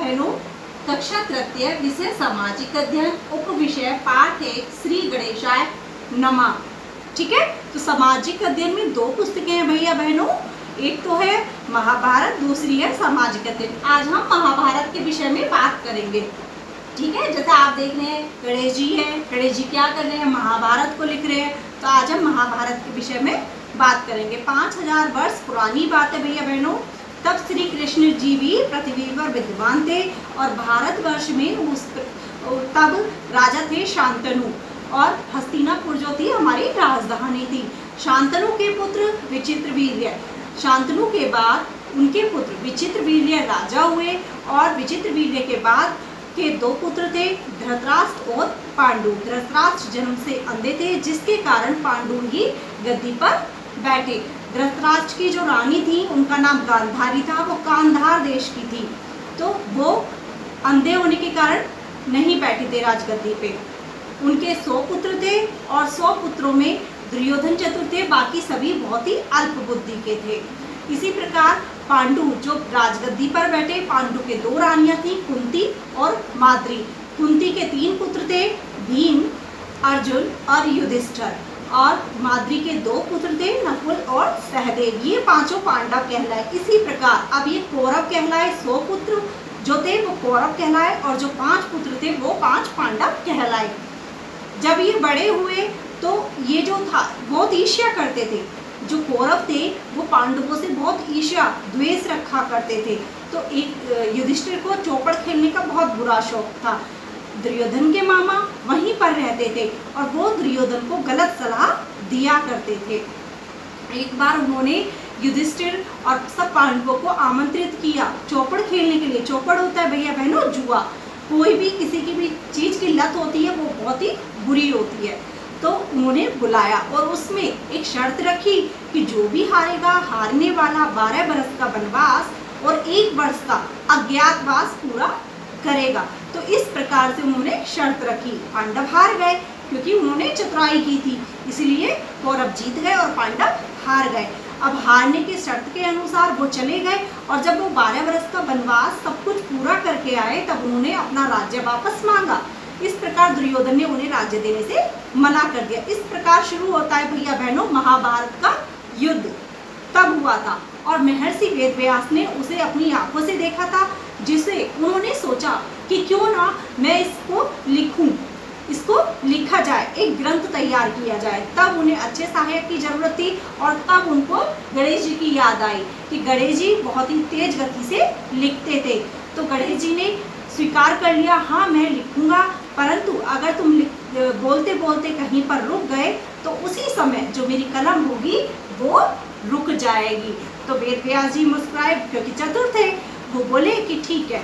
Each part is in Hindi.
बहनों, कक्षा तृतीय, विषय सामाजिक अध्ययन, उप विषय पाठ 1, श्री गणेशाय नमः। ठीक है, तो सामाजिक अध्ययन में दो पुस्तकें हैं भैया बहनों, एक तो है महाभारत, दूसरी है सामाजिक अध्ययन। आज हम महाभारत के विषय में बात करेंगे। ठीक है, जैसे आप देख रहे हैं गणेश जी है, गणेश जी क्या कर रहे हैं, महाभारत को लिख रहे हैं। तो आज हम महाभारत के विषय में बात करेंगे। 5000 वर्ष पुरानी बात है भैया बहनों, तब श्री कृष्ण जी भी पृथ्वी पर विद्यमान थे और भारतवर्ष में तब राजा थे शांतनु, और हस्तिनापुर जो थी हमारी राजधानी थी। शांतनु के पुत्र विचित्रवीर्य, शांतनु के बाद उनके पुत्र विचित्रवीर्य राजा हुए, और विचित्रवीर्य के बाद के दो पुत्र थे, धृतराष्ट्र और पांडु। धृतराष्ट्र जन्म से अंधे थे, जिसके कारण पांडु ही गद्दी पर बैठे। धृतराष्ट्र की जो रानी थी उनका नाम गांधारी था, वो गांधार देश की थी, तो वो अंधे होने के कारण नहीं बैठे थे राजगद्दी पे। उनके 100 पुत्र थे और 100 पुत्रों में दुर्योधन चतुर थे, बाकी सभी बहुत ही अल्प बुद्धि के थे। इसी प्रकार पांडु जो राजगद्दी पर बैठे, पांडु के 2 रानियां थी, कुंती और माद्री। कुंती के 3 पुत्र थे, भीम, अर्जुन और युधिष्ठिर, और माद्री के 2 पुत्र थे, नकुल और सहदेव। ये 5 पांडव कहलाए। इसी प्रकार अब ये कौरव कहलाए। 100 पुत्र जो थे वो कौरव कहलाए, और जो 5 पुत्र थे वो 5 पांडव कहलाए। जब ये बड़े हुए तो ये जो था बहुत ईर्ष्या करते थे। जो कौरव थे वो पांडवों से बहुत ईर्ष्या द्वेष रखा करते थे। तो एक युधिष्ठिर को चौपड़ खेलने का बहुत बुरा शौक था। दुर्योधन के मामा वहीं पर रहते थे और वो दुर्योधन को गलत सलाह दिया करते थे। एक बार उन्होंने युधिष्ठिर और सब पांडवों को आमंत्रित किया चौपड़ खेलने के लिए। चौपड़ होता है भैया बहनों जुआ। कोई भी किसी की भी चीज़ की लत होती है वो बहुत ही बुरी होती है। तो उन्होंने बुलाया और उसमें एक शर्त रखी कि जो भी हारेगा, हारने वाला 12 वर्ष का वनवास और 1 वर्ष का अज्ञातवास पूरा करेगा। तो इस प्रकार से उन्होंने शर्त रखी। पांडव हार गए क्योंकि उन्होंने चतुराई की थी, इसलिए कौरव जीत गए और पांडव हार गए। अब हारने की शर्त के अनुसार वो चले गए, और जब वो 12 वर्ष का वनवास सब कुछ पूरा करके आए तब उन्होंने अपना राज्य वापस मांगा। इस प्रकार दुर्योधन ने उन्हें राज्य देने से मना कर दिया। इस प्रकार शुरू होता है भैया बहनों महाभारत का युद्ध। तब हुआ था, और महर्षि वेदव्यास ने उसे अपनी आंखों से देखा था, जिसे उन्होंने सोचा कि क्यों ना मैं इसको लिखूं, इसको लिखा जाए, एक ग्रंथ तैयार किया जाए। तब उन्हें अच्छे सहायक की जरूरत थी, और तब उनको गणेश जी की याद आई कि गणेश जी बहुत ही तेज गति से लिखते थे। तो गणेश जी ने स्वीकार कर लिया, हाँ मैं लिखूंगा, परंतु अगर तुम बोलते बोलते कहीं पर रुक गए तो उसी समय जो मेरी कलम होगी वो रुक जाएगी। तो वेदव्यास जी मुस्कुराए, क्योंकि चतुर थे। वो बोले कि ठीक है।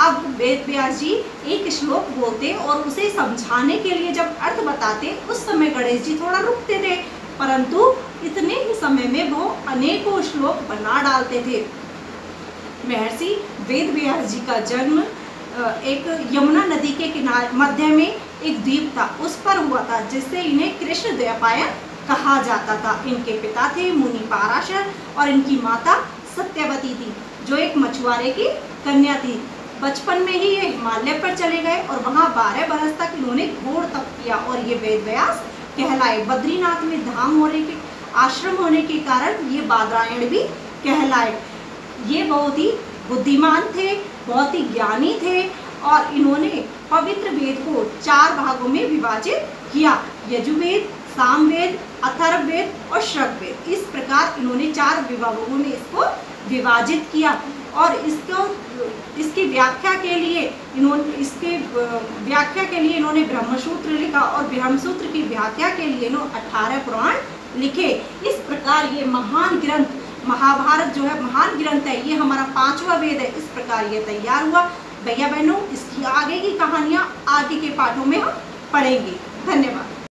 अब वेदव्यास जी एक श्लोक बोलते और उसे समझाने के लिए जब अर्थ बताते, उस समय गणेश जी थोड़ा रुकते थे, परंतु इतने ही समय में वो अनेकों श्लोक बना डालते थे। महर्षि वेदव्यास जी का जन्म एक यमुना नदी के किनारे मध्य में एक द्वीप था, उस पर हुआ था, जिससे इन्हें कृष्ण द्वैपायन कहा जाता था। इनके पिता थे मुनि पाराशर और इनकी माता सत्यवती थी, जो एक मछुआरे की कन्या थी। बचपन में ही ये हिमालय पर चले गए और वहाँ 12 वर्ष तक इन्होंने घोर तप किया, और ये वेदव्यास कहलाए। बद्रीनाथ में धाम होने के आश्रम होने के कारण ये बादरायण भी कहलाए। ये बहुत ही बुद्धिमान थे, बहुत ही ज्ञानी थे, और इन्होंने पवित्र वेद को 4 भागों में विभाजित किया, यजुर्वेद, सामवेद, अथर्ववेद और श्रगवेद। इस प्रकार इन्होंने 4 विभागों में इसको विभाजित किया, और इसकी व्याख्या के लिए इन्होंने ब्रह्मसूत्र लिखा, और ब्रह्मसूत्र की व्याख्या के लिए इन्होंने 18 पुराण लिखे। इस प्रकार ये महान ग्रंथ महाभारत जो है महान ग्रंथ है, ये हमारा 5वां वेद है। इस प्रकार ये तैयार हुआ। भैया बहनों, इसकी आगे की कहानियाँ आगे के पाठों में हम पढ़ेंगे। धन्यवाद।